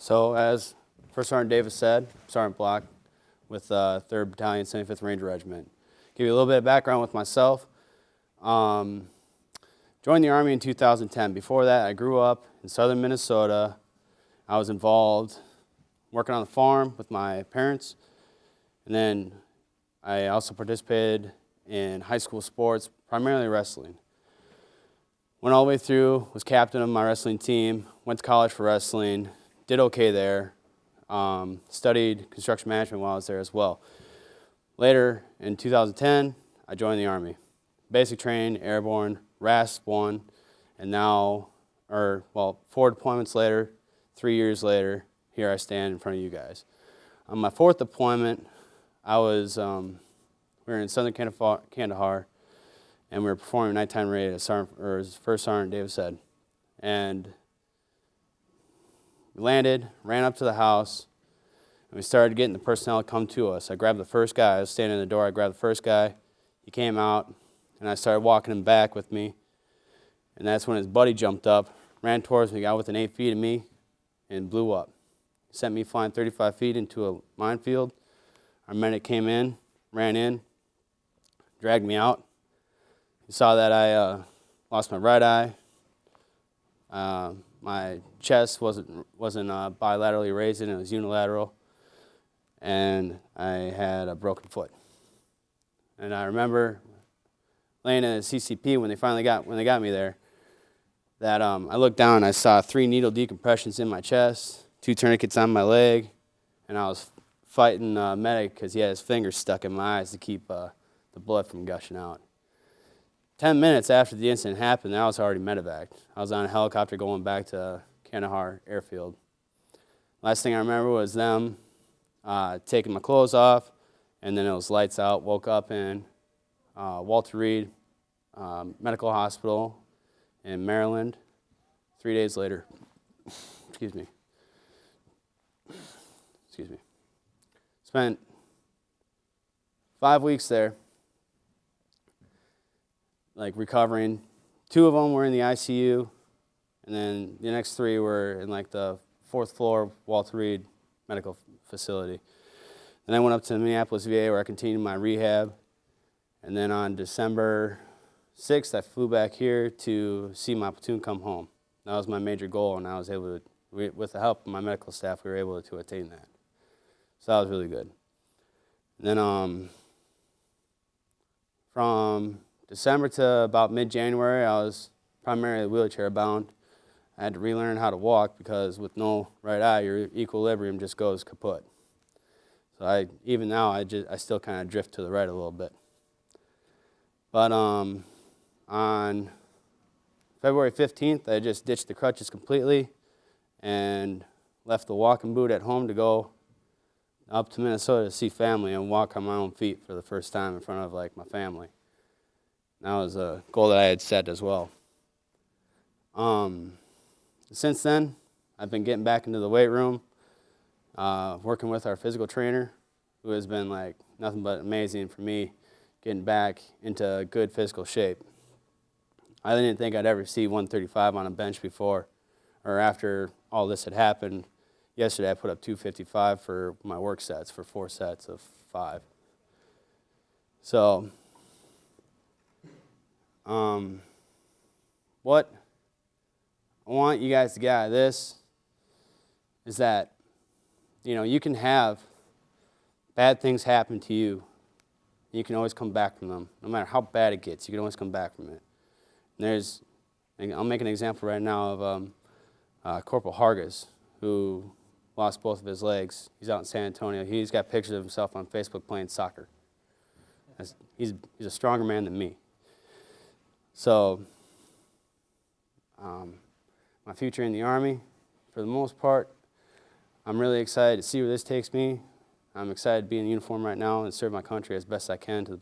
So as First Sergeant Davis said, Sergeant Block with 3rd Battalion, 75th Ranger Regiment. Give you a little bit of background with myself. Joined the Army in 2010. Before that, I grew up in southern Minnesota. I was involved working on the farm with my parents. And then I also participated in high school sports, primarily wrestling. Went all the way through, was captain of my wrestling team, went to college for wrestling, did okay there, studied construction management while I was there as well. Later, in 2010, I joined the Army. Basic training, airborne, RASP 1, and now, 4 deployments later, 3 years later, here I stand in front of you guys. On my 4th deployment, we were in southern Kandahar, and we were performing nighttime raid, as First Sergeant Davis said. And we landed, ran up to the house, and we started getting the personnel to come to us. I grabbed the first guy. I was standing in the door. I grabbed the first guy. He came out, and I started walking him back with me. And that's when his buddy jumped up, ran towards me, got within 8 feet of me, and blew up. He sent me flying 35 feet into a minefield. Our medic came in, ran in, dragged me out. He saw that I lost my right eye. My chest wasn't bilaterally raised, it was unilateral, and I had a broken foot. And I remember laying in a CCP when they got me there, that I looked down and I saw 3 needle decompressions in my chest, 2 tourniquets on my leg, and I was fighting a medic because he had his fingers stuck in my eyes to keep the blood from gushing out. 10 minutes after the incident happened, I was already medevaced. I was on a helicopter going back to Kandahar Airfield. Last thing I remember was them taking my clothes off, and then it was lights out. Woke up in Walter Reed Medical Hospital in Maryland 3 days later. Excuse me. Spent 5 weeks there, recovering. 2 of them were in the ICU, and then the next 3 were in the 4th floor Walter Reed Medical Facility. Then I went up to Minneapolis VA where I continued my rehab, and then on December 6th I flew back here to see my platoon come home. That was my major goal, and I was able to, with the help of my medical staff, we were able to attain that. So that was really good. And then from December to about mid-January, I was primarily wheelchair bound. I had to relearn how to walk because with no right eye, your equilibrium just goes kaput. So even now, I still kind of drift to the right a little bit. But on February 15th, I just ditched the crutches completely and left the walking boot at home to go up to Minnesota to see family and walk on my own feet for the first time in front of my family. That was a goal that I had set as well. Since then, I've been getting back into the weight room, working with our physical trainer, who has been nothing but amazing for me, getting back into good physical shape. I didn't think I'd ever see 135 on a bench before, or after all this had happened. Yesterday I put up 255 for my work sets, for 4 sets of 5. So, what I want you guys to get out of this is that, you can have bad things happen to you. You can always come back from them. No matter how bad it gets, you can always come back from it. And I'll make an example right now of Corporal Hargis, who lost both of his legs. He's out in San Antonio. He's got pictures of himself on Facebook playing soccer. He's a stronger man than me. So, my future in the Army, for the most part, I'm really excited to see where this takes me. I'm excited to be in uniform right now and serve my country as best I can to the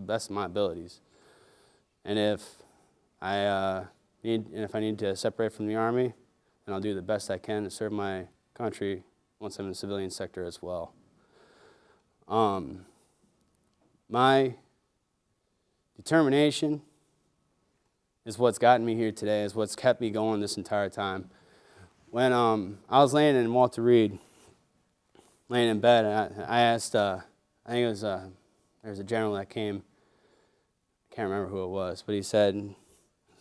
best of my abilities. And if I need to separate from the Army, then I'll do the best I can to serve my country once I'm in the civilian sector as well. My determination is what's gotten me here today, is what's kept me going this entire time. when I was laying in Walter Reed, laying in bed, and I asked, I think it was, there was a general that came, I can't remember who it was, but he said,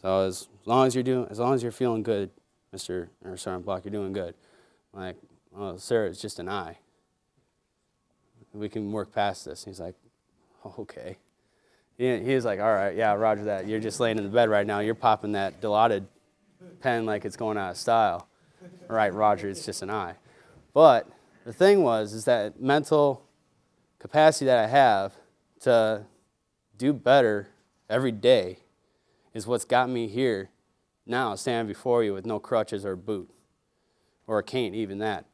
so as long as you're feeling good, Mr. or Sergeant Block, you're doing good. I'm like, oh, sir, it's just an eye. We can work past this. He's like, oh, okay. He was like, all right, yeah, roger that. You're just laying in the bed right now. You're popping that Dilaudid pen like it's going out of style. All right, roger, it's just an eye. But the thing is that mental capacity that I have to do better every day is what's got me here now, standing before you with no crutches or a boot or a cane, even that.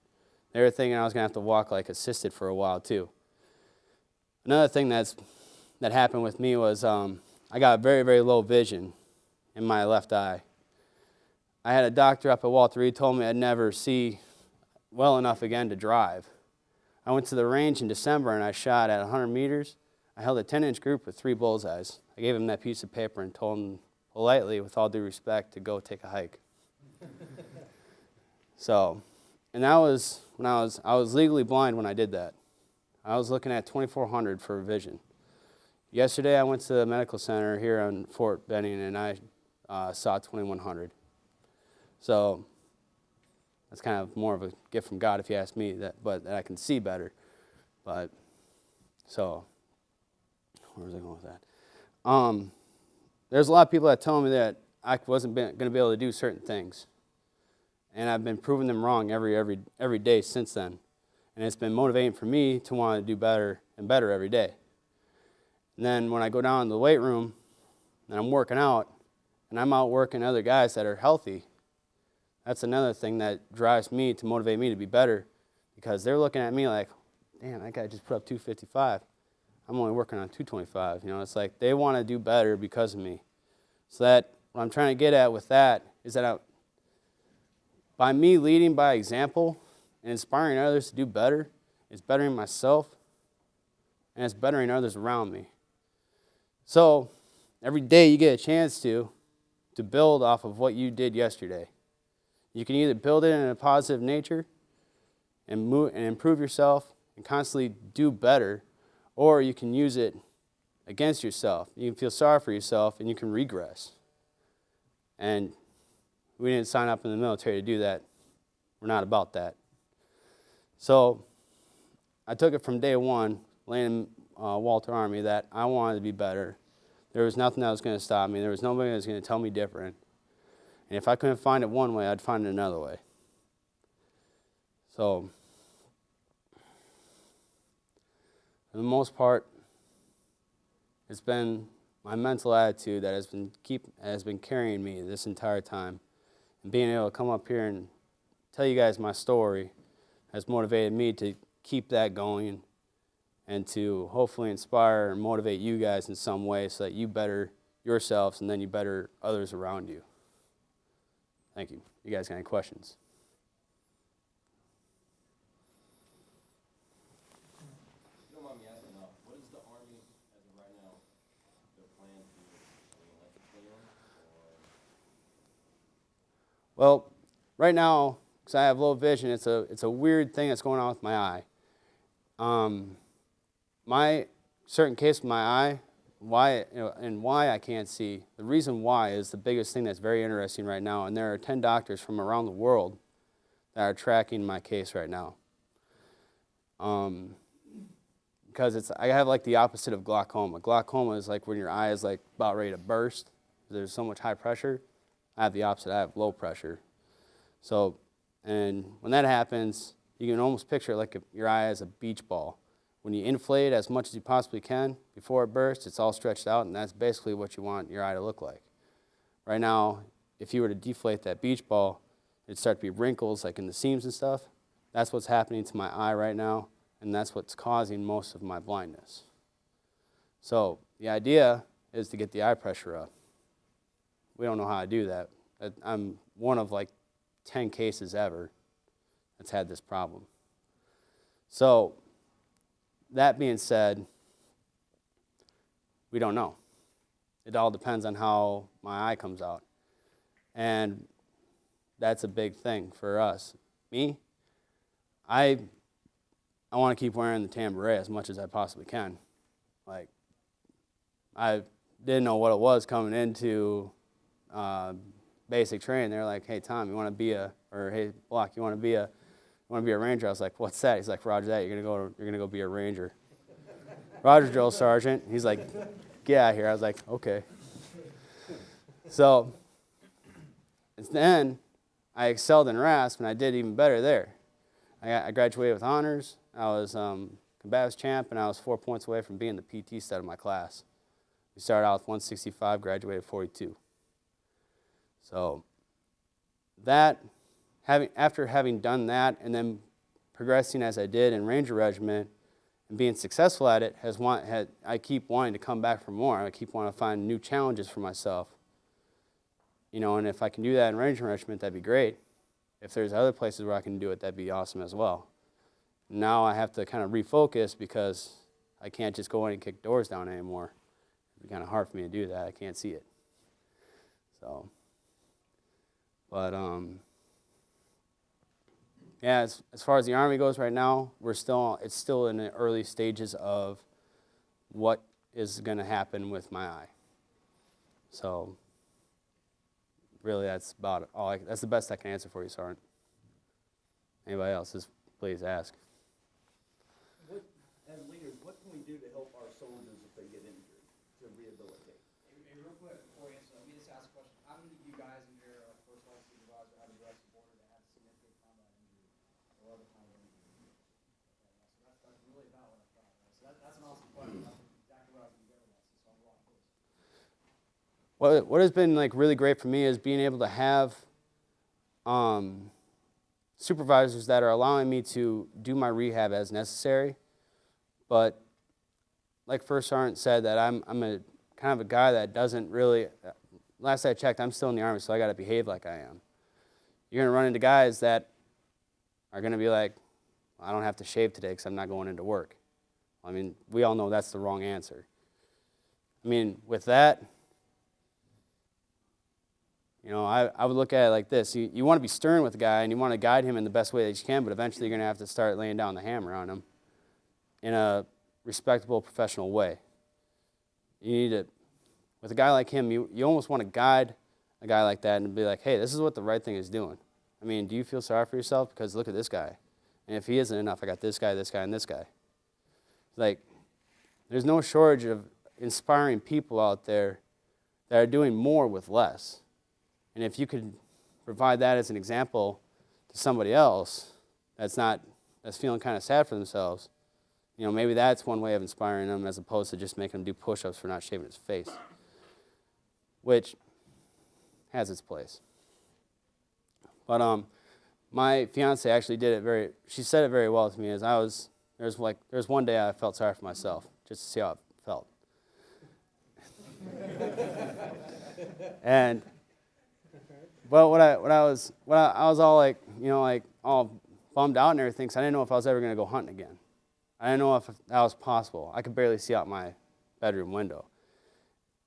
They were thinking I was going to have to walk like assisted for a while too. Another thing that happened with me was I got very, very low vision in my left eye. I had a doctor up at Walter Reed told me I'd never see well enough again to drive. I went to the range in December and I shot at 100 meters. I held a 10-inch group with 3 bullseyes. I gave him that piece of paper and told him politely, with all due respect, to go take a hike. So, and that was when I was legally blind when I did that. I was looking at 2400 for vision. Yesterday I went to the medical center here on Fort Benning and I saw 2100. So that's kind of more of a gift from God if you ask me, but that I can see better. But so where was I going with that? There's a lot of people that tell me that I wasn't going to be able to do certain things. And I've been proving them wrong every day since then. And it's been motivating for me to want to do better and better every day. And then when I go down to the weight room and I'm working out, and I'm out working other guys that are healthy, that's another thing that drives me to motivate me to be better, because they're looking at me like, damn, that guy just put up 255. I'm only working on 225. You know, it's like they want to do better because of me. So that what I'm trying to get at with that is that by me leading by example and inspiring others to do better, it's bettering myself and it's bettering others around me. So every day you get a chance to build off of what you did yesterday. You can either build it in a positive nature and improve yourself and constantly do better, or you can use it against yourself. You can feel sorry for yourself and you can regress. And we didn't sign up in the military to do that. We're not about that. So I took it from day one, laying in Walter Army, that I wanted to be better. There was nothing that was going to stop me. There was nobody that was going to tell me different. And if I couldn't find it one way, I'd find it another way. So for the most part, it's been my mental attitude that has been carrying me this entire time. And being able to come up here and tell you guys my story has motivated me to keep that going and to hopefully inspire and motivate you guys in some way so that you better yourselves and then you better others around you. Thank you. You guys got any questions? If you don't mind me asking, what is the Army, as of right now, their plan to do? Like a plan, or? Well, right now, because I have low vision, it's a weird thing that's going on with my eye. My certain case with my eye, why I can't see. The reason why is the biggest thing that's very interesting right now, and there are 10 doctors from around the world that are tracking my case right now. Because I have like the opposite of glaucoma. Glaucoma is like when your eye is like about ready to burst. There's so much high pressure. I have the opposite. I have low pressure. So, and when that happens, you can almost picture it like your eye as a beach ball. When you inflate it as much as you possibly can before it bursts, it's all stretched out, and that's basically what you want your eye to look like. Right now, if you were to deflate that beach ball, it'd start to be wrinkles like in the seams and stuff. That's what's happening to my eye right now, and that's what's causing most of my blindness. So the idea is to get the eye pressure up. We don't know how to do that. I'm one of like 10 cases ever that's had this problem. So that being said, we don't know. It all depends on how my eye comes out. And that's a big thing for us. Me, I want to keep wearing the tan beret as much as I possibly can. Like, I didn't know what it was coming into basic training. They're like, "Hey Tom, you want to be or hey Block, you want to be a ranger?" I was like, "What's that?" He's like, "Roger that. You're gonna go be a ranger." Roger, drill sergeant. He's like, "Get out of here." I was like, "Okay." So then I excelled in RASP, and I did even better there. I graduated with honors. I was Combatives champ, and I was 4 points away from being the PT stud of my class. We started out with 165, graduated 42. So after having done that, and then progressing as I did in Ranger Regiment, and being successful at it, I keep wanting to come back for more. I keep wanting to find new challenges for myself. And if I can do that in Ranger Regiment, that'd be great. If there's other places where I can do it, that'd be awesome as well. Now I have to kind of refocus because I can't just go in and kick doors down anymore. It'd be kind of hard for me to do that. I can't see it. So, but yeah, as far as the Army goes right now, it's still in the early stages of what is going to happen with my eye. So, really, that's about all. That's the best I can answer for you, Sergeant. Anybody else, just please ask. As leaders, what can we do to help our soldiers if they get injured, to rehabilitate? Hey, real quick, before you answer, let me just ask a question. How many of you guys in your first line supervisor have addressed the border that had significant combat injury or other kind of injury? Okay, yeah, so that's really about what I thought. Right? So that's an awesome question. That's exactly what I was going to go with. So I'm wrong, please. What has been like really great for me is being able to have supervisors that are allowing me to do my rehab as necessary. But like First Sergeant said, that I'm a kind of a guy that doesn't really. Last I checked, I'm still in the Army, so I got to behave like I am. You're gonna run into guys that are gonna be like, "I don't have to shave today because I'm not going into work." I mean, we all know that's the wrong answer. I mean, with that, I would look at it like this. You want to be stern with a guy, and you want to guide him in the best way that you can, but eventually you're going to have to start laying down the hammer on him in a respectable, professional way. You need to, with a guy like him, you almost want to guide a guy like that and be like, "Hey, this is what the right thing is doing. I mean, do you feel sorry for yourself? Because look at this guy. And if he isn't enough, I got this guy, and this guy." Like, there's no shortage of inspiring people out there that are doing more with less. And if you could provide that as an example to somebody else that's feeling kind of sad for themselves, maybe that's one way of inspiring them as opposed to just making them do push-ups for not shaving his face, which has its place. But my fiance actually she said it very well to me. There's one day I felt sorry for myself just to see how it felt. But I was all like, all bummed out and everything, because I didn't know if I was ever going to go hunting again. I didn't know if that was possible. I could barely see out my bedroom window.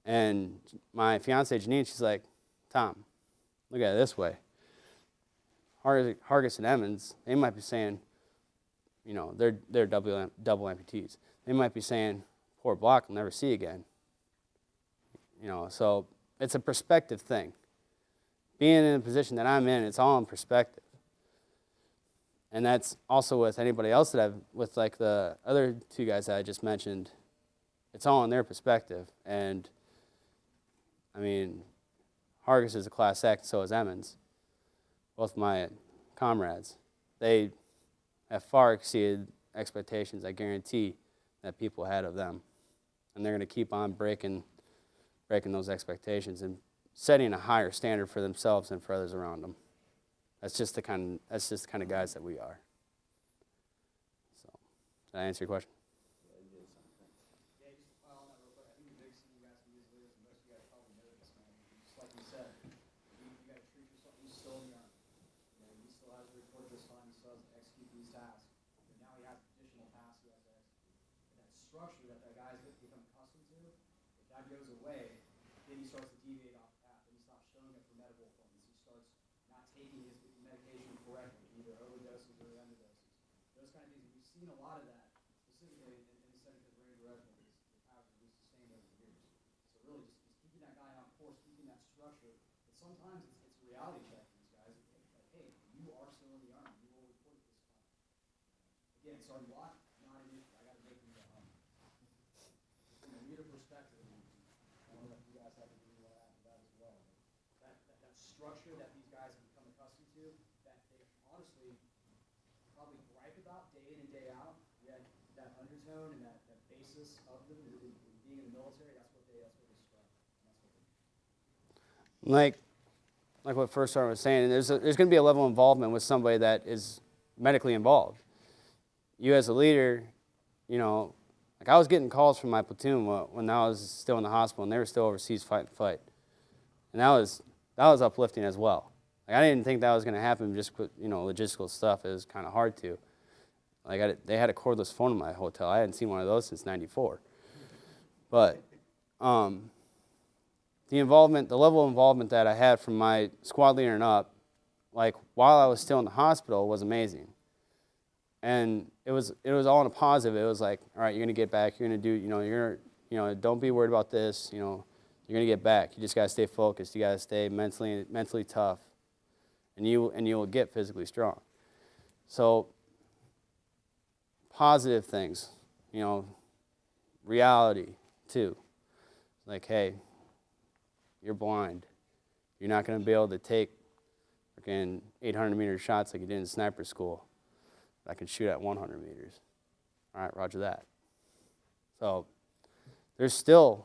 And my fiance Janine, she's like, "Tom, look at it this way. Hargis and Emmons, they might be saying, they're double amputees. They might be saying, poor Block will never see again." So it's a perspective thing. Being in the position that I'm in, it's all in perspective. And that's also with anybody else with like the other two guys that I just mentioned, it's all in their perspective. And I mean, Hargis is a class act, and so is Emmons. Both my comrades. They have far exceeded expectations, I guarantee, that people had of them. And they're going to keep on breaking those expectations and setting a higher standard for themselves and for others around them. That's just the kind of guys that we are. So, did I answer your question? Yeah, just to pile on that real quick. I think the biggest thing you guys can do as leaders, and most of you guys probably know this, man, just like you said, you got to treat yourself. You still in the Army. He still has to report this time. He still has to execute these tasks. But now he has additional tasks he has to execute. And that structure that guys become accustomed to, if that goes away, then he starts to deviate off the path. Then he stops showing up for medical appointments. He starts not taking his kind of things, we've seen a lot of that, specifically in the 75th Ranger Regiment, is the pattern we sustained over the years. So really, just keeping that guy on course, keeping that structure. But sometimes it's a reality check for these guys. Like, hey, you are still in the Army. You will report this time. Again, Sergeant Block, not an issue. I got to make him go home. From a leader perspective, I don't know if you guys have anything you want to add to that as well. That structure that these guys have become accustomed to, that they honestly probably gripe about day in and day out, yet that undertone and that basis of them in being in the military, that's what they strive. Like what First Sergeant was saying, there's going to be a level of involvement with somebody that is medically involved. You as a leader, you know, like I was getting calls from my platoon when I was still in the hospital, and they were still overseas fighting the fight, and that was uplifting as well. Like I didn't think that was going to happen. Just with, you know, logistical stuff is kind of hard to. Like they had a cordless phone in my hotel. I hadn't seen one of those since '94. But the level of involvement that I had from my squad leader and up, like while I was still in the hospital, was amazing. And it was all in a positive. It was like, all right, you're gonna get back. You're gonna do, don't be worried about this. You know, you're gonna get back. You just gotta stay focused. You gotta stay mentally tough, and you will get physically strong. So positive things, you know, reality too. Like, hey, you're blind. You're not going to be able to take freaking 800-meter shots like you did in sniper school. I can shoot at 100 meters. All right, roger that. So there's still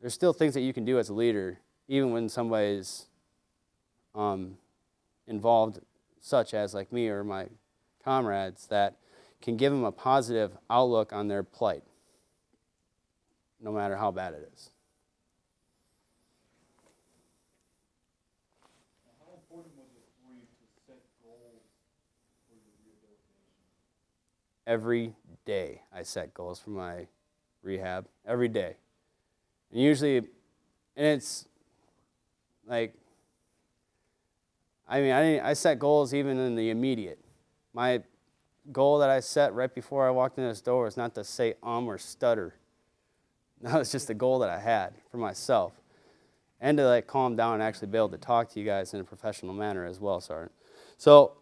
things that you can do as a leader, even when somebody's involved, such as like me or my comrades, that can give them a positive outlook on their plight, no matter how bad it is. How important was it for you to set goals for your rehabilitation? Every day I set goals for my rehab, every day. And usually, and it's like, I set goals even in the immediate. My goal that I set right before I walked in this door was not to say or stutter. That was just a goal that I had for myself. And to like calm down and actually be able to talk to you guys in a professional manner as well, Sergeant. So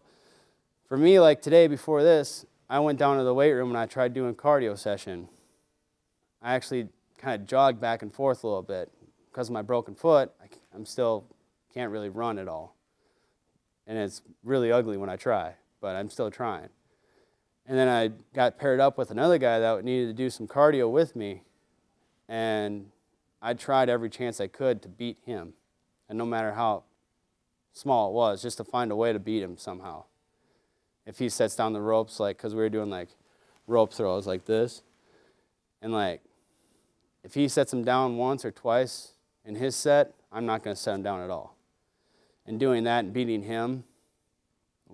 for me, like today before this, I went down to the weight room and I tried doing cardio session. I actually kind of jogged back and forth a little bit. Because of my broken foot, I'm still can't really run at all. And it's really ugly when I try, but I'm still trying. And then I got paired up with another guy that needed to do some cardio with me. And I tried every chance I could to beat him. And no matter how small it was, just to find a way to beat him somehow. If he sets down the ropes, like, because we were doing like rope throws like this. And like, if he sets them down once or twice in his set, I'm not going to set him down at all. And doing that and beating him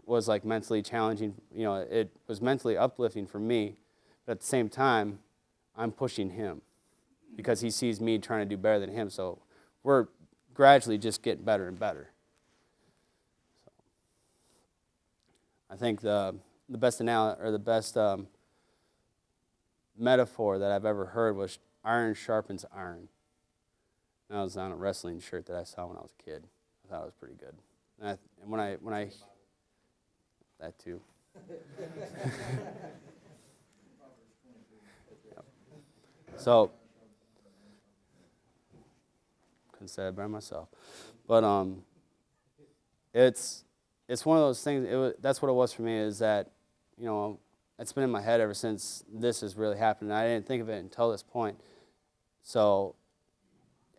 was like mentally challenging. You know, it was mentally uplifting for me. But at the same time, I'm pushing him because he sees me trying to do better than him. So we're gradually just getting better and better. So I think the best metaphor that I've ever heard was iron sharpens iron. That was on a wrestling shirt that I saw when I was a kid. I thought it was pretty good. And when I that too. So couldn't say it by myself, but it's one of those things. That's what it was for me. Is that, you know, it's been in my head ever since this has really happened. I didn't think of it until this point. So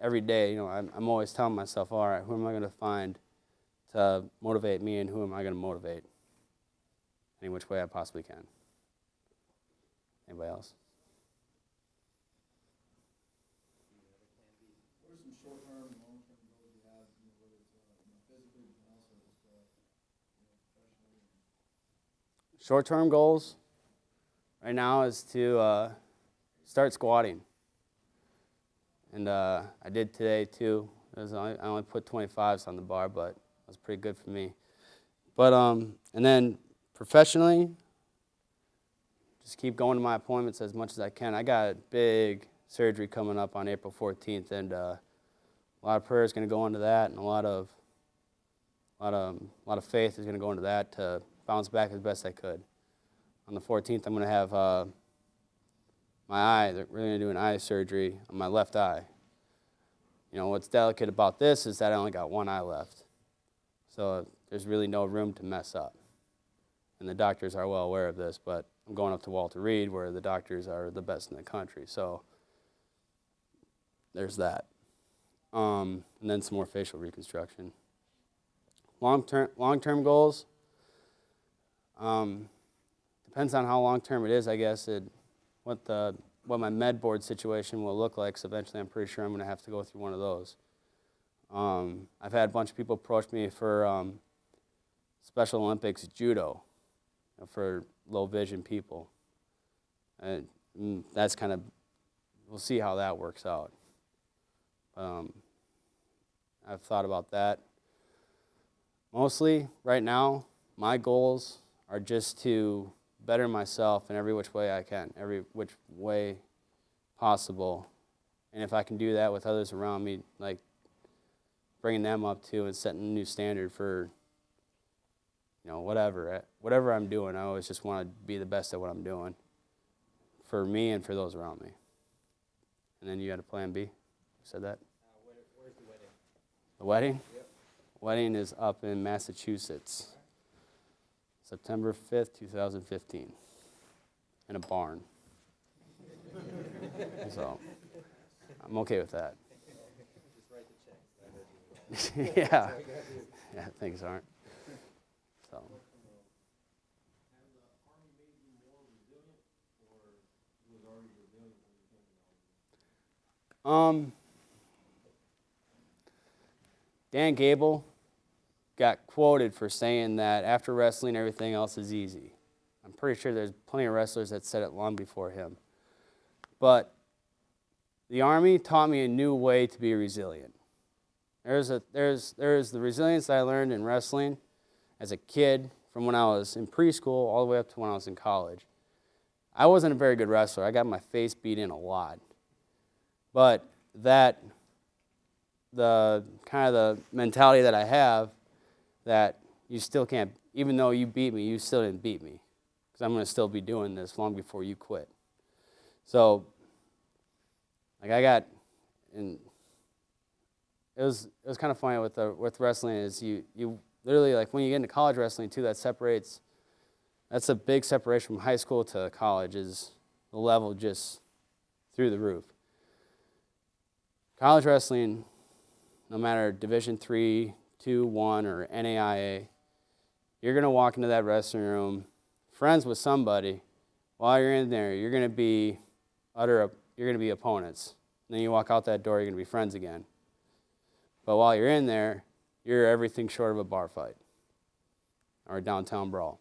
every day, you know, I'm always telling myself, all right, who am I going to find to motivate me, and who am I going to motivate any which way I possibly can. Anybody else? What are some short-term and long-term goals you have, whether it's physically and also just professionally? Short-term goals right now is to start squatting. And I did today too. I only put 25s on the bar, but it was pretty good for me. But and then Professionally, just keep going to my appointments as much as I can. I got a big surgery coming up on April 14th, and a lot of prayer is going to go into that, and a lot of faith is going to go into that to bounce back as best I could. On the 14th, I'm going to have my eye. We're going to do an eye surgery on my left eye. You know, what's delicate about this is that I only got one eye left. So there's really no room to mess up. And the doctors are well aware of this, but I'm going up to Walter Reed where the doctors are the best in the country. So there's that. And then some more facial reconstruction. Long-term goals, depends on how long-term it is, I guess, what my med board situation will look like, so eventually I'm pretty sure I'm going to have to go through one of those. I've had a bunch of people approach me for Special Olympics judo, you know, for low vision people. And that's kind of, we'll see how that works out. I've thought about that. Mostly, right now, my goals are just to better myself in every which way I can, every which way possible. And if I can do that with others around me, like bringing them up to and setting a new standard for, you know, whatever I'm doing, I always just want to be the best at what I'm doing for me and for those around me. And then you had a plan B? You said that? Where's the wedding? The wedding? Yep. Wedding is up in Massachusetts. September 5th, 2015, in a barn. So, I'm okay with that. Just write the checks. Yeah. Yeah, things aren't. So. Has the Army made you more resilient, or was already resilient when you came to the Army? Dan Gable got quoted for saying that after wrestling, everything else is easy. I'm pretty sure there's plenty of wrestlers that said it long before him. But the Army taught me a new way to be resilient. There's the resilience that I learned in wrestling as a kid from when I was in preschool all the way up to when I was in college. I wasn't a very good wrestler. I got my face beat in a lot. But the kind of the mentality that I have, that you still can't, even though you beat me, you still didn't beat me, because I'm going to still be doing this long before you quit. So, like and it was kind of funny with wrestling is you literally, like when you get into college wrestling too, that's a big separation from high school to college, is the level just through the roof. College wrestling, no matter Division III, 2, 1, or NAIA, you're going to walk into that wrestling room friends with somebody. While you're in there, you're going to be opponents. And then you walk out that door, you're going to be friends again. But while you're in there, you're everything short of a bar fight or a downtown brawl.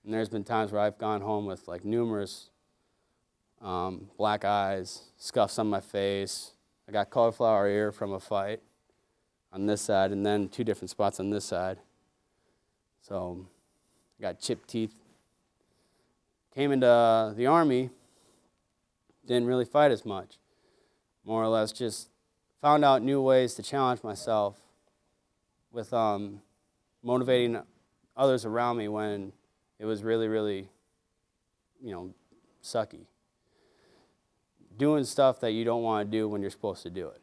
And there's been times where I've gone home with like numerous black eyes, scuffs on my face. I got cauliflower ear from a fight on this side, and then 2 different spots on this side. So I got chipped teeth. Came into the Army, didn't really fight as much. More or less just found out new ways to challenge myself with motivating others around me when it was really, really, sucky. Doing stuff that you don't want to do when you're supposed to do it.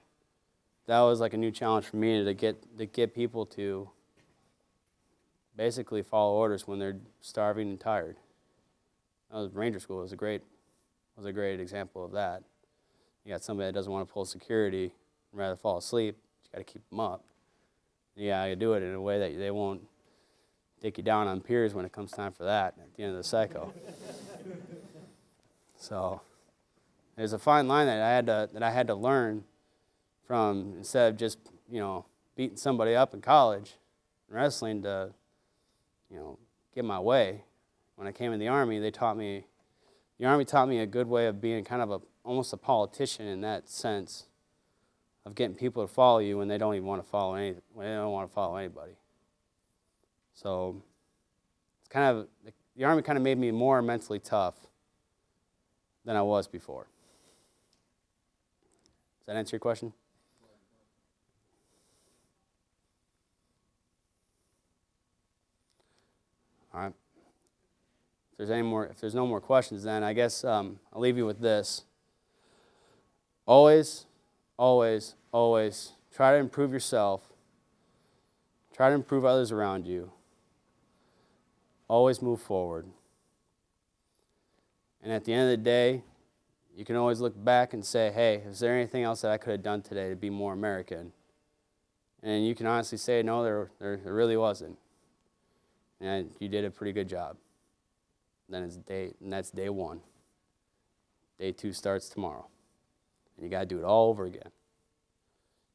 That was like a new challenge for me to get people to basically follow orders when they're starving and tired. That was Ranger School. Was a great example of that. You got somebody that doesn't want to pull security and rather fall asleep. You got to keep them up. Yeah, you do it in a way that they won't take you down on peers when it comes time for that at the end of the cycle. So there's a fine line that I had to learn from, instead of just beating somebody up in college and wrestling to get my way. When I came in the Army, the Army taught me a good way of being kind of almost a politician in that sense, of getting people to follow you when they don't even want to follow anybody. So the Army kind of made me more mentally tough than I was before. Does that answer your question? All right. If there's no more questions, then I guess I'll leave you with this. Always, always, always try to improve yourself. Try to improve others around you. Always move forward. And at the end of the day, you can always look back and say, hey, is there anything else that I could have done today to be more American? And you can honestly say, no, there really wasn't. And you did a pretty good job. And that's day one. Day two starts tomorrow. And you got to do it all over again.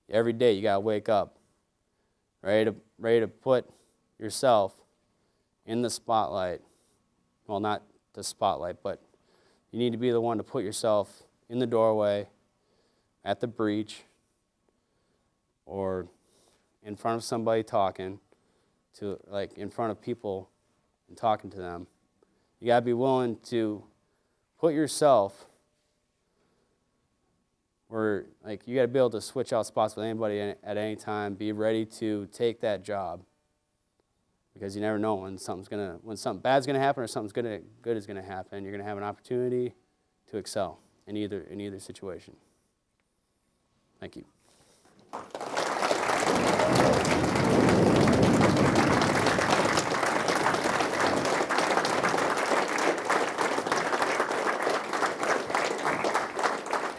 Every day you got to wake up, ready to put yourself in the spotlight. Well, not the spotlight, but you need to be the one to put yourself in the doorway, at the breach, or in front of somebody talking, in front of people and talking to them. You got to be willing to put yourself where, you got to be able to switch out spots with anybody at any time. Be ready to take that job, because you never know when something bad's gonna happen or something good is gonna happen. You're gonna have an opportunity to excel in either situation. Thank you.